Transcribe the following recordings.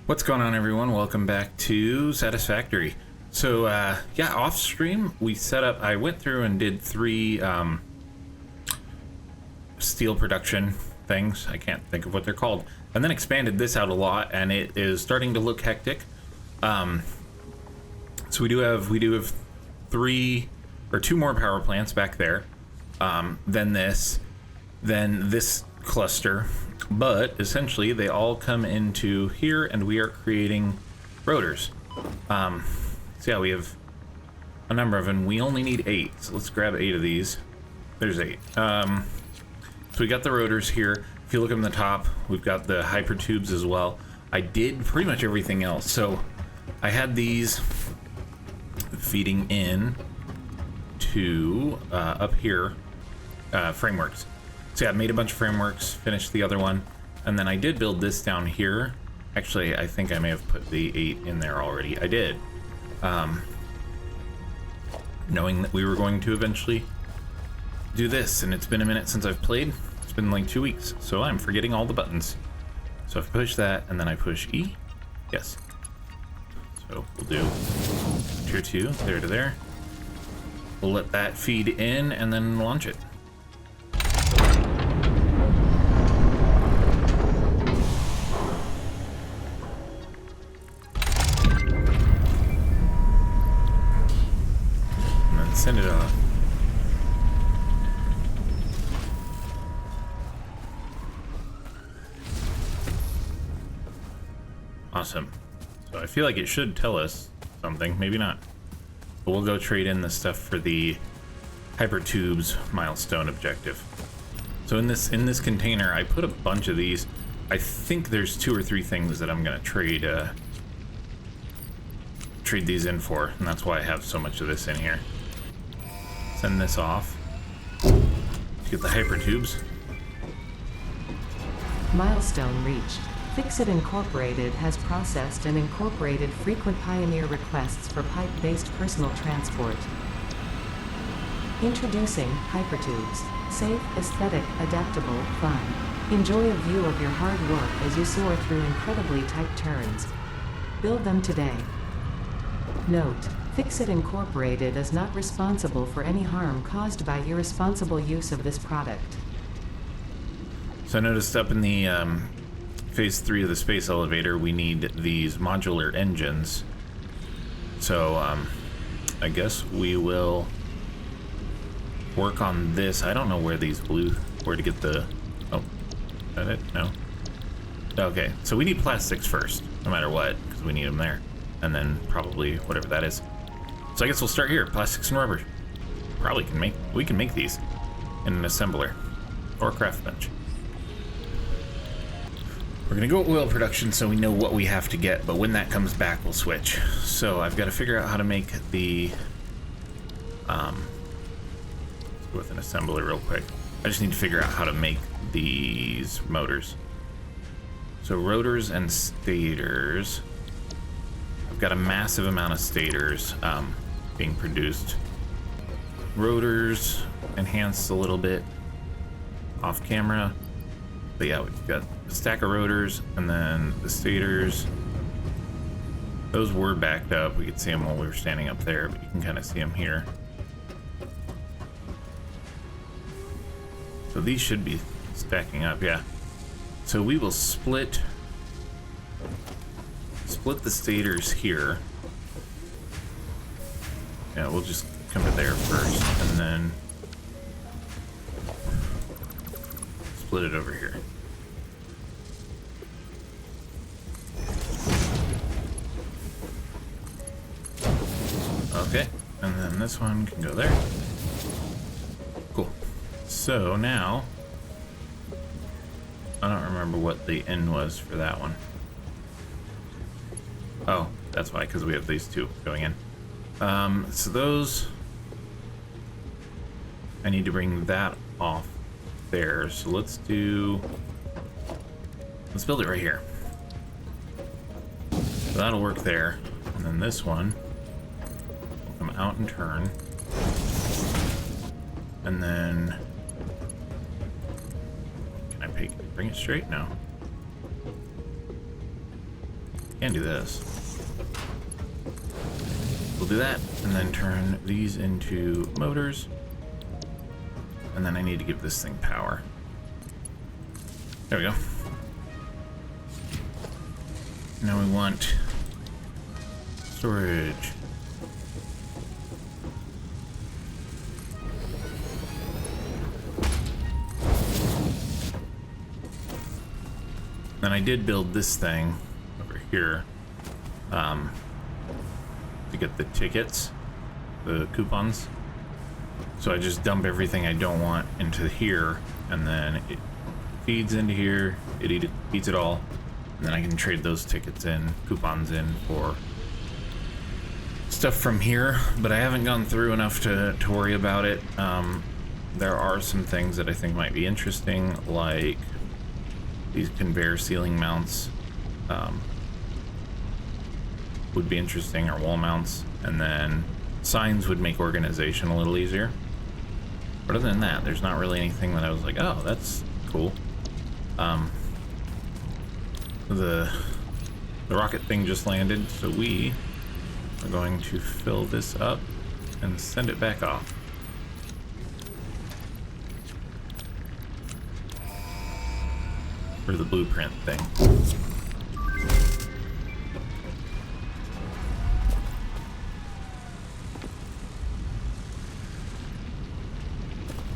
What's going on, everyone? Welcome back to Satisfactory. So yeah, off stream we set up, I went through and did three steel production things. I can't think of what they're called, and then expanded this out a lot, and it is starting to look hectic. So we do have three or two more power plants back there, then this cluster. But essentially they all come into here, and we are creating rotors. So yeah, we have a number of them. We only need 8, so let's grab 8 of these. There's 8. So we got the rotors here. If you look in the top, we've got the hyper tubes as well. I did pretty much everything else. So I had these feeding in to up here frameworks. So yeah, I made a bunch of frameworks, finished the other one, and then I did build this down here. Actually, I think I may have put the 8 in there already. I did. Knowing that we were going to eventually do this, and it's been a minute since I've played. It's been like 2 weeks, so I'm forgetting all the buttons. So if I push that, and then I push E, yes. So we'll do tier 2, there to there. We'll let that feed in, and then launch it. Send it off. Awesome. So I feel like it should tell us something, maybe not. But we'll go trade in the stuff for the hypertubes milestone objective. So in this container, I put a bunch of these. I think there's 2 or 3 things that I'm gonna trade these in for, and that's why I have so much of this in here. Send this off to get the hypertubes. Milestone reached. Fixit Incorporated has processed and incorporated frequent Pioneer requests for pipe-based personal transport. Introducing Hypertubes. Safe, aesthetic, adaptable, fun. Enjoy a view of your hard work as you soar through incredibly tight turns. Build them today. Note: Fixit Incorporated is not responsible for any harm caused by irresponsible use of this product. So I noticed up in the phase 3 of the space elevator, we need these modular engines. So I guess we will work on this. I don't know where these where to get the, oh, is that it? No. Okay, so we need plastics first, no matter what, because we need them there. And then probably whatever that is. So I guess we'll start here. Plastics and rubber. We can make these in an assembler or a craft bench. We're gonna go with oil production so we know what we have to get, but when that comes back, we'll switch. So I've got to figure out how to make the, let's go with an assembler real quick. I just need to figure out how to make these motors. So rotors and stators. I've got a massive amount of stators being produced. Rotors enhanced a little bit off camera, but yeah, we've got a stack of rotors, and then the stators. Those were backed up. We could see them while we were standing up there, but you can kind of see them here. So these should be stacking up, yeah. So we will split the stators here. Yeah, we'll just come to there first, and then split it over here. Okay, and then this one can go there. Cool. So now, I don't remember what the end was for that one. Oh, that's why, because we have these 2 going in. So those, I need to bring that off there. So let's build it right here. So that'll work there. And then this one will come out and turn. And then, can I bring it straight? No. Can't do this. We'll do that, and then turn these into motors. And then I need to give this thing power. There we go. Now we want storage. Then I did build this thing over here to get the tickets, the coupons. So I just dump everything I don't want into here, and then it feeds into here, it eats it all, and then I can trade those tickets in, coupons in for stuff from here, but I haven't gone through enough to worry about it. There are some things that I think might be interesting, like these conveyor ceiling mounts would be interesting, or wall mounts, and then signs would make organization a little easier. But other than that, there's not really anything that I was like, oh, that's cool. The rocket thing just landed, so we are going to fill this up and send it back off. For the blueprint thing.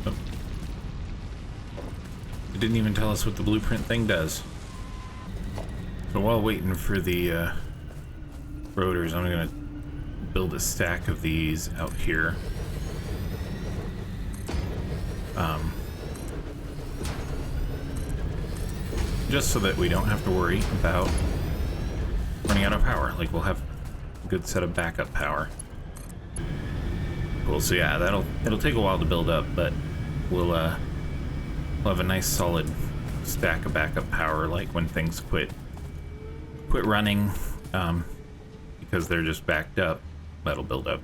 Oh. It didn't even tell us what the blueprint thing does. So while waiting for the rotors, I'm gonna build a stack of these out here. Just so that we don't have to worry about running out of power. Like, we'll have a good set of backup power. Cool, so yeah, it'll take a while to build up, but we'll have a nice solid stack of backup power, like when things quit running, because they're just backed up, that'll build up.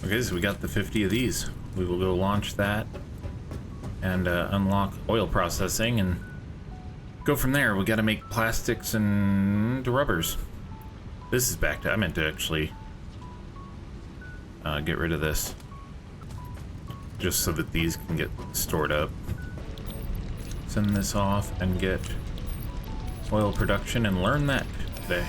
Okay, so we got the 50 of these. We will go launch that and unlock oil processing and go from there. We gotta make plastics and rubbers. This is backed up. I meant to actually get rid of this, just so that these can get stored up. Send this off and get oil production and learn that today.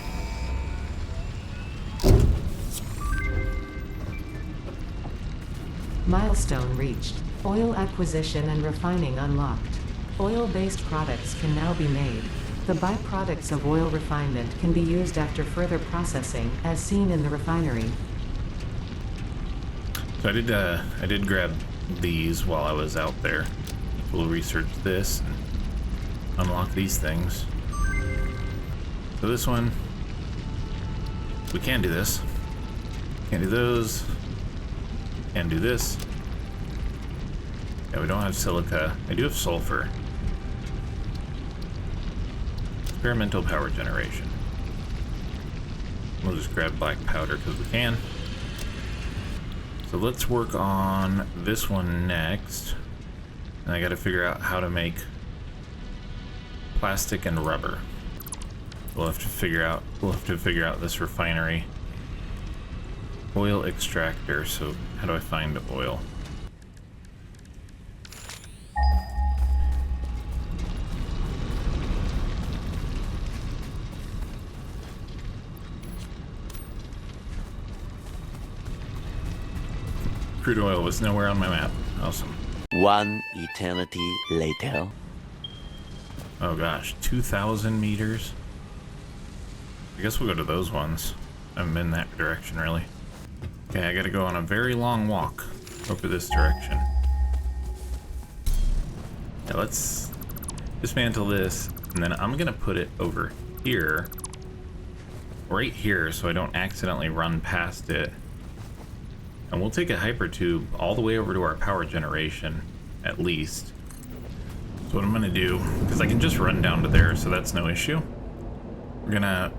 Milestone reached. Oil acquisition and refining unlocked. Oil-based products can now be made. The byproducts of oil refinement can be used after further processing, as seen in the refinery. So I did grab these while I was out there. We'll research this and unlock these things. So this one, we can do this. Can't do those. Can't do this. Yeah, we don't have silica. I do have sulfur. Experimental power generation. We'll just grab black powder because we can. So let's work on this one next. And I gotta figure out how to make plastic and rubber. We'll have to figure out this refinery. Oil extractor, so how do I find oil? Crude oil was nowhere on my map. Awesome. One eternity later. Oh gosh, 2,000 meters. I guess we'll go to those ones. I haven't been that direction really. Okay, I gotta go on a very long walk over this direction. Now let's dismantle this, and then I'm gonna put it over here, right here, so I don't accidentally run past it. And we'll take a hypertube all the way over to our power generation, at least. So what I'm gonna do, because I can just run down to there, so that's no issue. We're gonna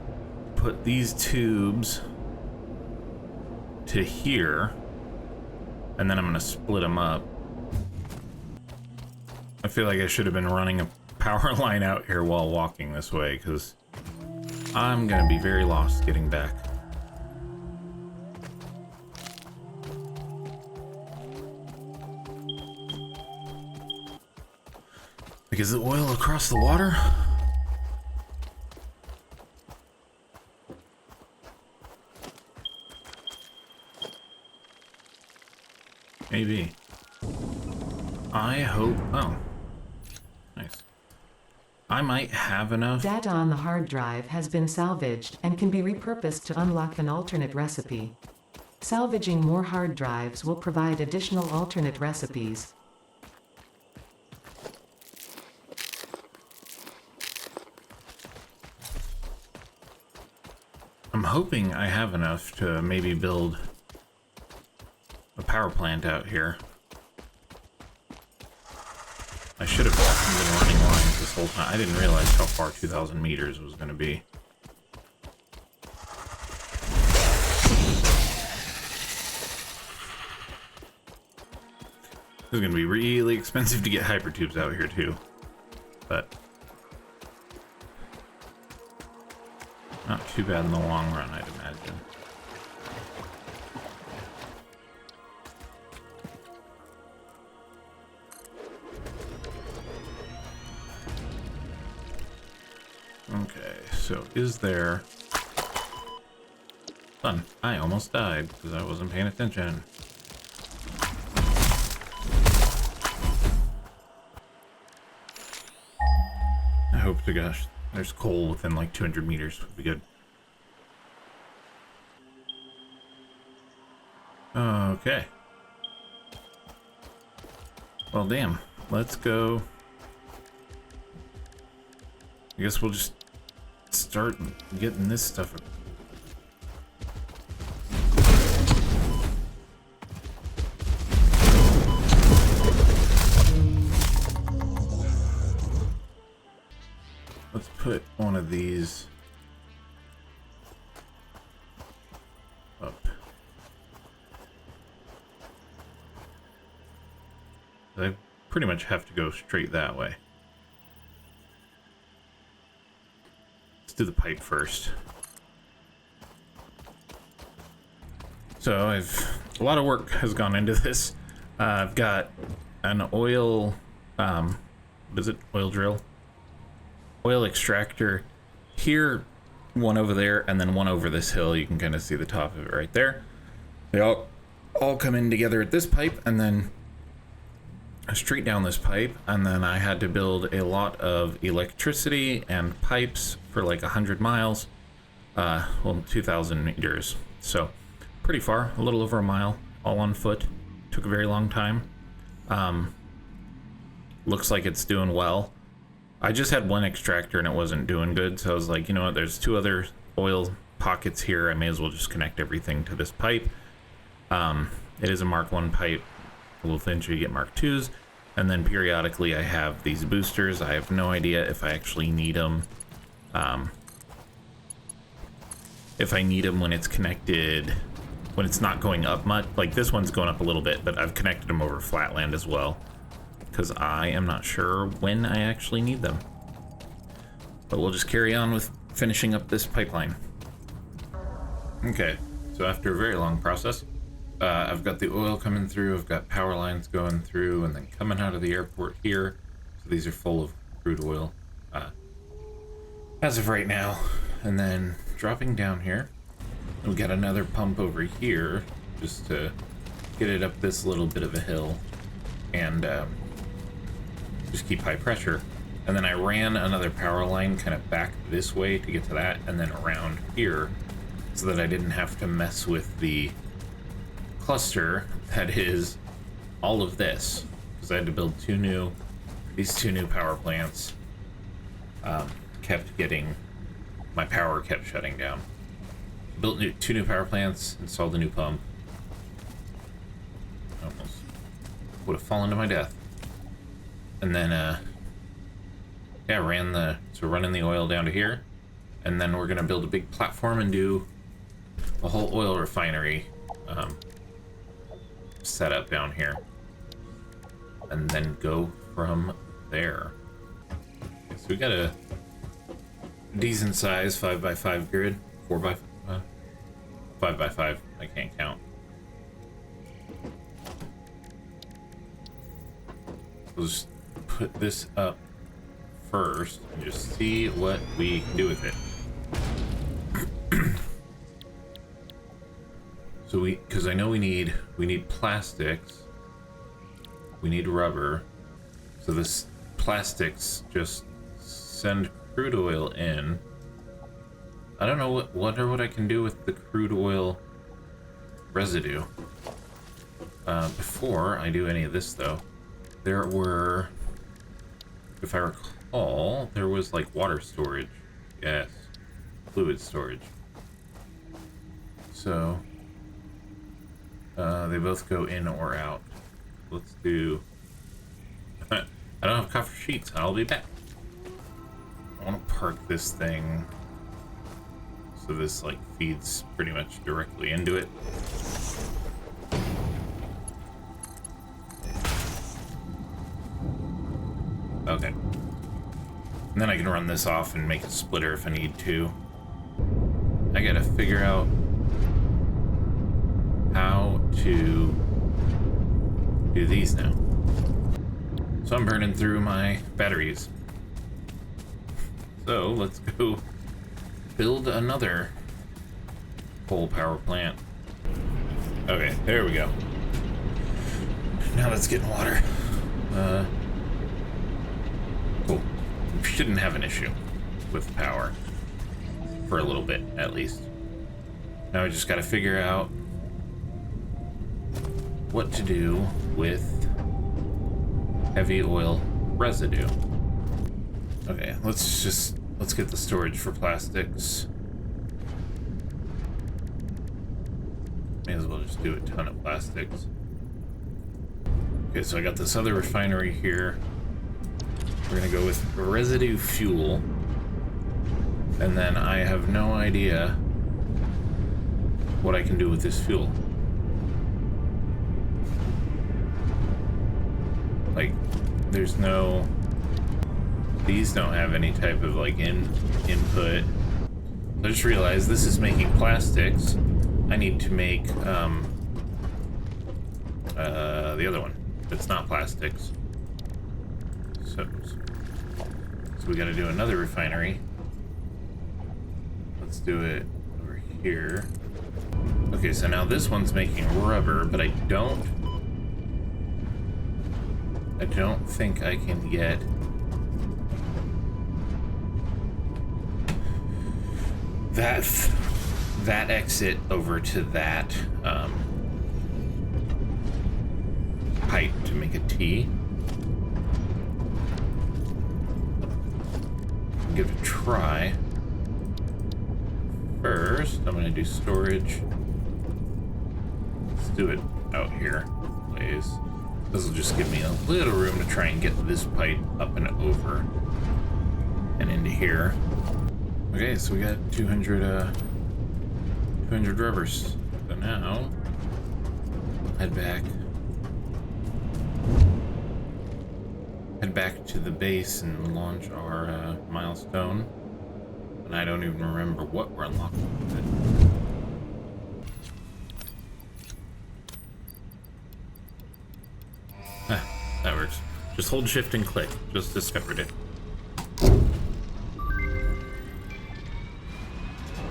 put these tubes to here, and then I'm gonna split them up. I feel like I should have been running a power line out here while walking this way, because I'm gonna be very lost getting back. Like, is the oil across the water? Maybe. I hope. Oh. Nice. I might have enough. Data on the hard drive has been salvaged and can be repurposed to unlock an alternate recipe. Salvaging more hard drives will provide additional alternate recipes. I'm hoping I have enough to maybe build a power plant out here. I should have been running lines this whole time. I didn't realize how far 2,000 meters was going to be. This is going to be really expensive to get hypertubes out here too, but not too bad in the long run, I'd imagine. Okay, so is there... Fun. I almost died because I wasn't paying attention. I hope to gosh, there's coal within like 200 meters would be good. Okay. Well, damn. Let's go. I guess we'll just start getting this stuff. Let's put one of these up. I pretty much have to go straight that way. Do the pipe first. So a lot of work has gone into this. I've got an oil, what is it? Oil drill? Oil extractor here, one over there, and then one over this hill. You can kind of see the top of it right there. They all come in together at this pipe, and then straight down this pipe, and then I had to build a lot of electricity and pipes for like 100 miles, well, 2,000 meters, so pretty far, a little over a mile, all on foot. Took a very long time. Looks like it's doing well. I just had one extractor and it wasn't doing good, so I was like, you know what, there's two other oil pockets here, I may as well just connect everything to this pipe. It is a Mark 1 pipe. We'll eventually get Mark 2s, and then periodically I have these boosters. I have no idea if I actually need them. If I need them when it's connected, when it's not going up much. Like this one's going up a little bit, but I've connected them over flatland as well, because I am not sure when I actually need them. But we'll just carry on with finishing up this pipeline. Okay, so after a very long process, I've got the oil coming through, I've got power lines going through, and then coming out of the airport here. So these are full of crude oil as of right now. And then dropping down here, we got another pump over here just to get it up this little bit of a hill and just keep high pressure. And then I ran another power line kind of back this way to get to that, and then around here so that I didn't have to mess with the cluster that is all of this, because I had to build these two new power plants. My power kept shutting down. Built two new power plants, installed the new pump. Almost would have fallen to my death. And then yeah, running the oil down to here, and then we're gonna build a big platform and do a whole oil refinery setup down here, and then go from there. Okay, so we got a decent size 5x5 grid. 4x 5x5. I can't count. We'll just put this up first and just see what we can do with it. So because I know we need plastics, we need rubber. So this plastics just send crude oil in. I don't know wonder what I can do with the crude oil residue. Before I do any of this though, there were, if I recall, there was like water storage. Yes, fluid storage. So they both go in or out. Let's do. I don't have copper sheets. I'll be back. I want to park this thing so this like feeds pretty much directly into it. Okay. And then I can run this off and make a splitter if I need to. I gotta figure out how to do these now. So I'm burning through my batteries. So let's go build another coal power plant. Okay, there we go. Now let's get in water. Cool. We shouldn't have an issue with power. For a little bit, at least. Now I just gotta figure out what to do with heavy oil residue. Okay, let's get the storage for plastics. May as well just do a ton of plastics. Okay, so I got this other refinery here. We're gonna go with residue fuel. And then I have no idea what I can do with this fuel. Like, there's no... These don't have any type of, like, input. I just realized this is making plastics. I need to make, the other one. It's not plastics. So we gotta do another refinery. Let's do it over here. Okay, so now this one's making rubber, but I don't think I can get that exit over to that pipe to make a T. Give it a try. First, I'm gonna do storage. Let's do it out here, please. This will just give me a little room to try and get this pipe up and over and into here. Okay, so we got 200 rubbers. So now, head back to the base and launch our milestone. And I don't even remember what we're unlocking with it. That works. Just hold shift and click. Just discovered it.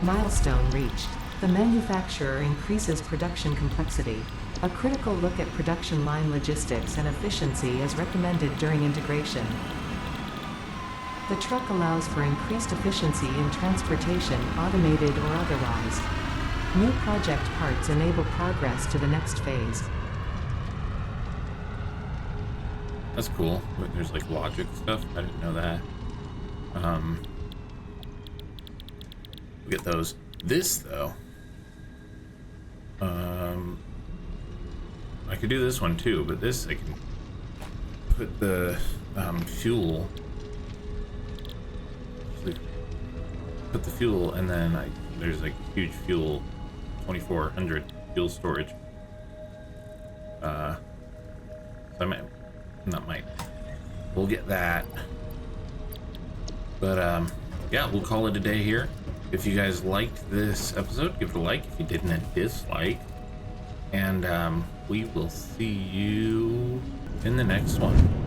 Milestone reached. The manufacturer increases production complexity. A critical look at production line logistics and efficiency is recommended during integration. The truck allows for increased efficiency in transportation, automated or otherwise. New project parts enable progress to the next phase. That's cool. There's like logic stuff. I didn't know that. We get those. This though. I could do this one too, but this I can put the fuel. Put the fuel, and then there's like huge fuel, 2,400 fuel storage. So I might, we'll get that. But yeah, we'll call it a day here. If you guys liked this episode, give it a like. If you didn't, a dislike. And we will see you in the next one.